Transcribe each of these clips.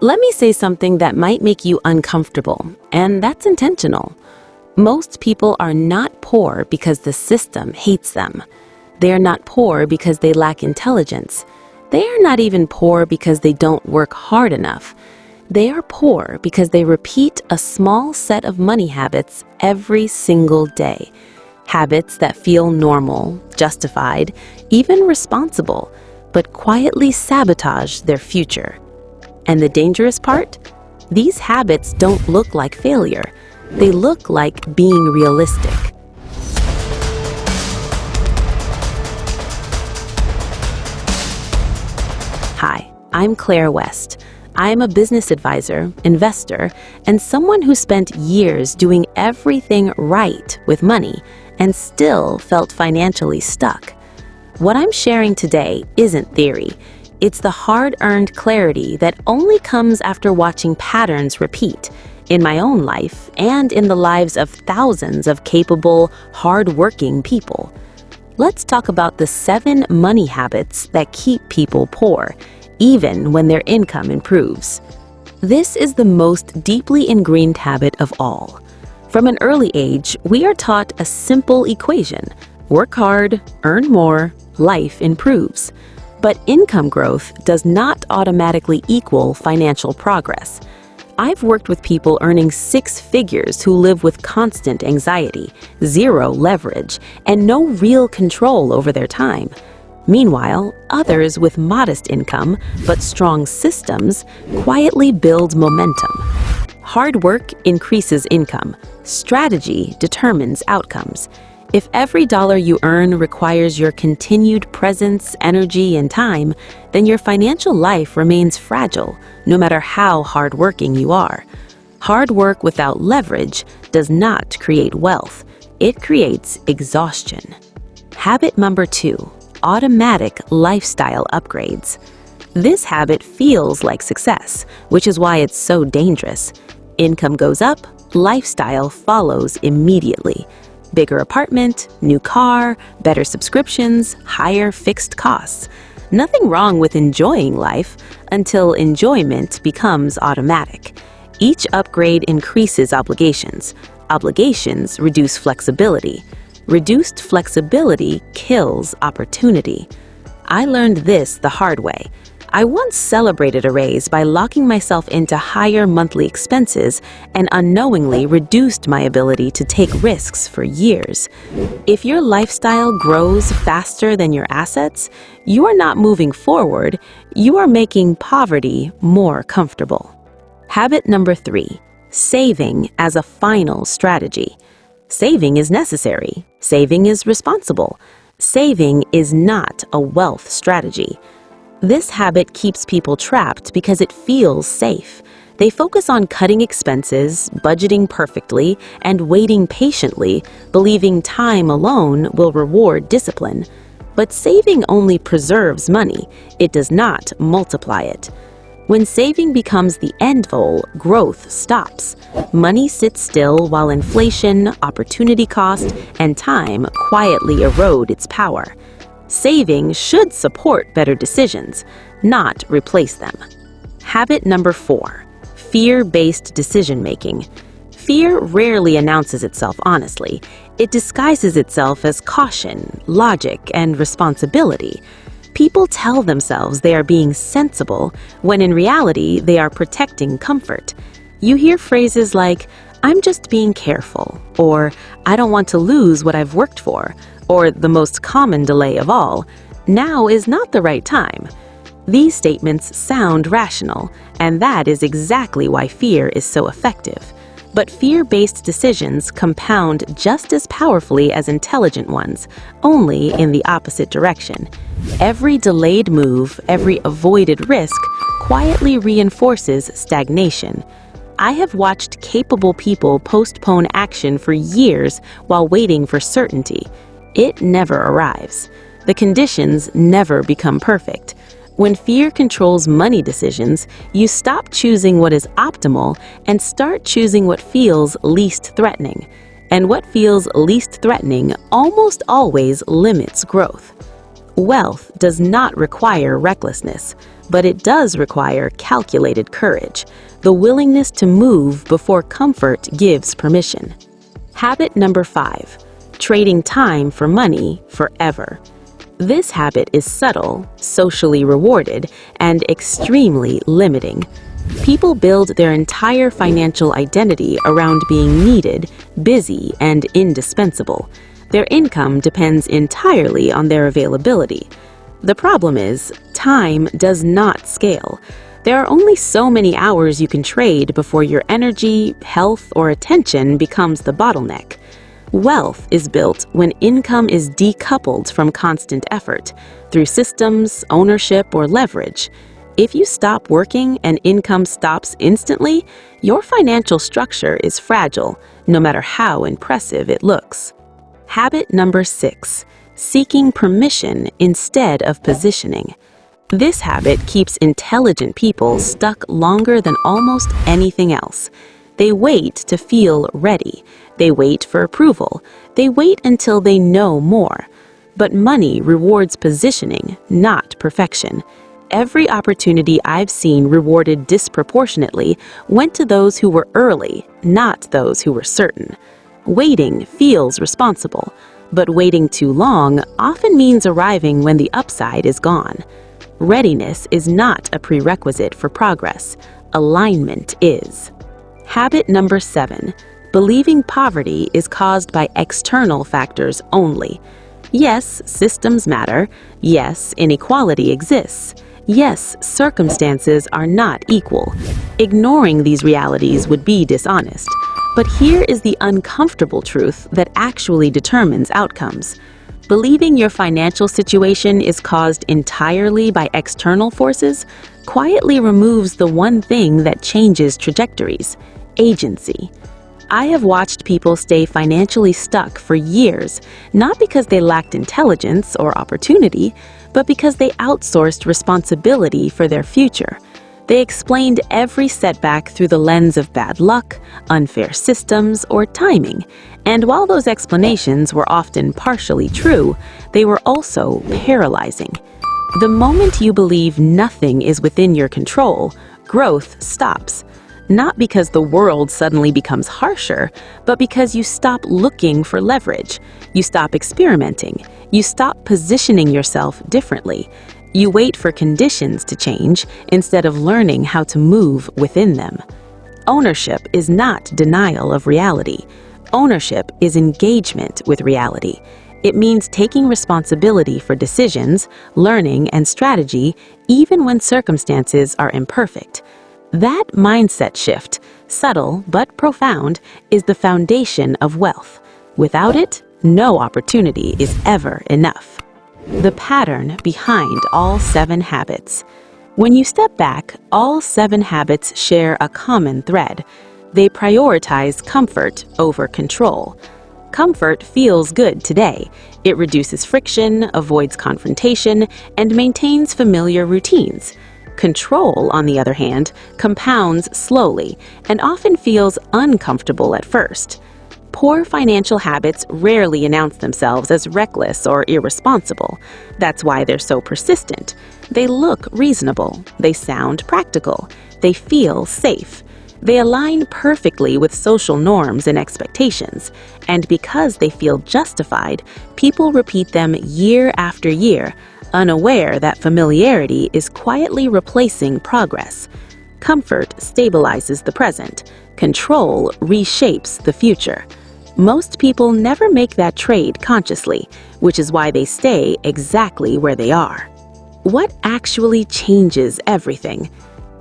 Let me say something that might make you uncomfortable, and that's intentional. Most people are not poor because the system hates them. They are not poor because they lack intelligence. They are not even poor because they don't work hard enough. They are poor because they repeat a small set of money habits every single day. Habits that feel normal, justified, even responsible, but quietly sabotage their future. And the dangerous part? These habits don't look like failure. They look like being realistic. Hi, I'm Claire West. I'm a business advisor, investor, and someone who spent years doing everything right with money and still felt financially stuck. What I'm sharing today isn't theory. It's the hard-earned clarity that only comes after watching patterns repeat in my own life and in the lives of thousands of capable, hard-working people. Let's talk about the 7 money habits that keep people poor, even when their income improves. This is the most deeply ingrained habit of all. From an early age, we are taught a simple equation: work hard, earn more, life improves. But income growth does not automatically equal financial progress. I've worked with people earning 6 figures who live with constant anxiety, zero leverage, and no real control over their time. Meanwhile, others with modest income but strong systems quietly build momentum. Hard work increases income. Strategy determines outcomes. If every dollar you earn requires your continued presence, energy, and time, then your financial life remains fragile, no matter how hardworking you are. Hard work without leverage does not create wealth. It creates exhaustion. Habit number 2, automatic lifestyle upgrades. This habit feels like success, which is why it's so dangerous. Income goes up, lifestyle follows immediately. Bigger apartment, new car, better subscriptions, higher fixed costs. Nothing wrong with enjoying life until enjoyment becomes automatic. Each upgrade increases obligations. Obligations reduce flexibility. Reduced flexibility kills opportunity. I learned this the hard way. I once celebrated a raise by locking myself into higher monthly expenses and unknowingly reduced my ability to take risks for years. If your lifestyle grows faster than your assets, you are not moving forward, you are making poverty more comfortable. Habit number 3, saving as a final strategy. Saving is necessary. Saving is responsible. Saving is not a wealth strategy. This habit keeps people trapped because it feels safe. They focus on cutting expenses, budgeting perfectly, and waiting patiently, believing time alone will reward discipline. But saving only preserves money. It does not multiply it. When saving becomes the end goal, growth stops. Money sits still while inflation, opportunity cost, and time quietly erode its power. Saving should support better decisions, not replace them. Habit number 4, fear-based decision-making. Fear rarely announces itself honestly. It disguises itself as caution, logic, and responsibility. People tell themselves they are being sensible, when in reality they are protecting comfort. You hear phrases like, "I'm just being careful," or "I don't want to lose what I've worked for," or the most common delay of all, "Now is not the right time." These statements sound rational, and that is exactly why fear is so effective. But fear-based decisions compound just as powerfully as intelligent ones, only in the opposite direction. Every delayed move, every avoided risk, quietly reinforces stagnation. I have watched capable people postpone action for years while waiting for certainty. It never arrives. The conditions never become perfect. When fear controls money decisions, you stop choosing what is optimal and start choosing what feels least threatening. And what feels least threatening almost always limits growth. Wealth does not require recklessness. but it does require calculated courage, the willingness to move before comfort gives permission. Habit number 5, trading time for money forever. This habit is subtle, socially rewarded, and extremely limiting. People build their entire financial identity around being needed, busy, and indispensable. Their income depends entirely on their availability. The problem is, time does not scale. There are only so many hours you can trade before your energy, health, or attention becomes the bottleneck. Wealth is built when income is decoupled from constant effort, through systems, ownership, or leverage. If you stop working and income stops instantly, your financial structure is fragile, no matter how impressive it looks. Habit number 6, seeking permission instead of positioning. This habit keeps intelligent people stuck longer than almost anything else. They wait to feel ready. They wait for approval. They wait until they know more. But money rewards positioning, not perfection. Every opportunity I've seen rewarded disproportionately went to those who were early, not those who were certain. Waiting feels responsible, but waiting too long often means arriving when the upside is gone. Readiness is not a prerequisite for progress. Alignment is. Habit number 7, believing poverty is caused by external factors only. Yes, systems matter. Yes, inequality exists. Yes, circumstances are not equal. Ignoring these realities would be dishonest. But here is the uncomfortable truth that actually determines outcomes. Believing your financial situation is caused entirely by external forces quietly removes the one thing that changes trajectories: agency. I have watched people stay financially stuck for years, not because they lacked intelligence or opportunity, but because they outsourced responsibility for their future. They explained every setback through the lens of bad luck, unfair systems, or timing. And while those explanations were often partially true, they were also paralyzing. The moment you believe nothing is within your control, growth stops. Not because the world suddenly becomes harsher, but because you stop looking for leverage. You stop experimenting. You stop positioning yourself differently. You wait for conditions to change instead of learning how to move within them. Ownership is not denial of reality. Ownership is engagement with reality. It means taking responsibility for decisions, learning, and strategy, even when circumstances are imperfect. That mindset shift, subtle but profound, is the foundation of wealth. Without it, no opportunity is ever enough. The pattern behind all 7 habits. When you step back, all 7 habits share a common thread. They prioritize comfort over control. Comfort feels good today. It reduces friction, avoids confrontation, and maintains familiar routines. Control, on the other hand, compounds slowly and often feels uncomfortable at first. Poor financial habits rarely announce themselves as reckless or irresponsible. That's why they're so persistent. They look reasonable. They sound practical. They feel safe. They align perfectly with social norms and expectations. And because they feel justified, people repeat them year after year, unaware that familiarity is quietly replacing progress. Comfort stabilizes the present. Control reshapes the future. Most people never make that trade consciously, which is why they stay exactly where they are. What actually changes everything?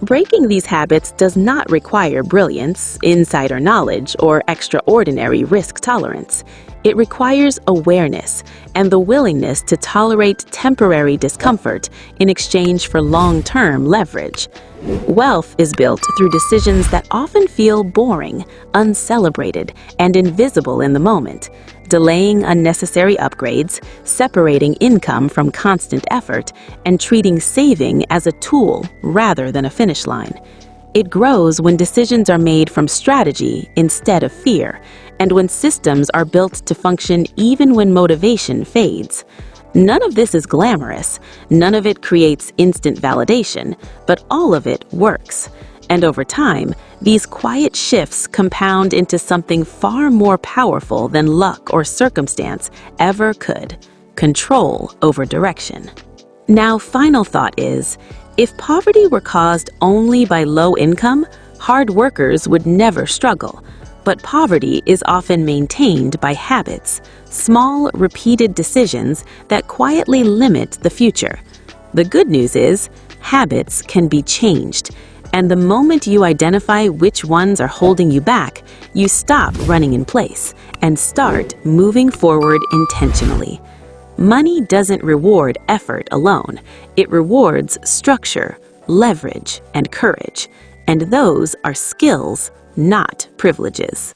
Breaking these habits does not require brilliance, insider knowledge, or extraordinary risk tolerance. It requires awareness and the willingness to tolerate temporary discomfort in exchange for long-term leverage. Wealth is built through decisions that often feel boring, uncelebrated, and invisible in the moment. Delaying unnecessary upgrades, separating income from constant effort, and treating saving as a tool rather than a finish line. It grows when decisions are made from strategy instead of fear, and when systems are built to function even when motivation fades. None of this is glamorous, none of it creates instant validation, but all of it works. And over time, these quiet shifts compound into something far more powerful than luck or circumstance ever could: control over direction. Now, final thought is, if poverty were caused only by low income, hard workers would never struggle. But poverty is often maintained by habits, small, repeated decisions that quietly limit the future. The good news is, habits can be changed, and the moment you identify which ones are holding you back, you stop running in place and start moving forward intentionally. Money doesn't reward effort alone. It rewards structure, leverage, and courage. And those are skills, not privileges.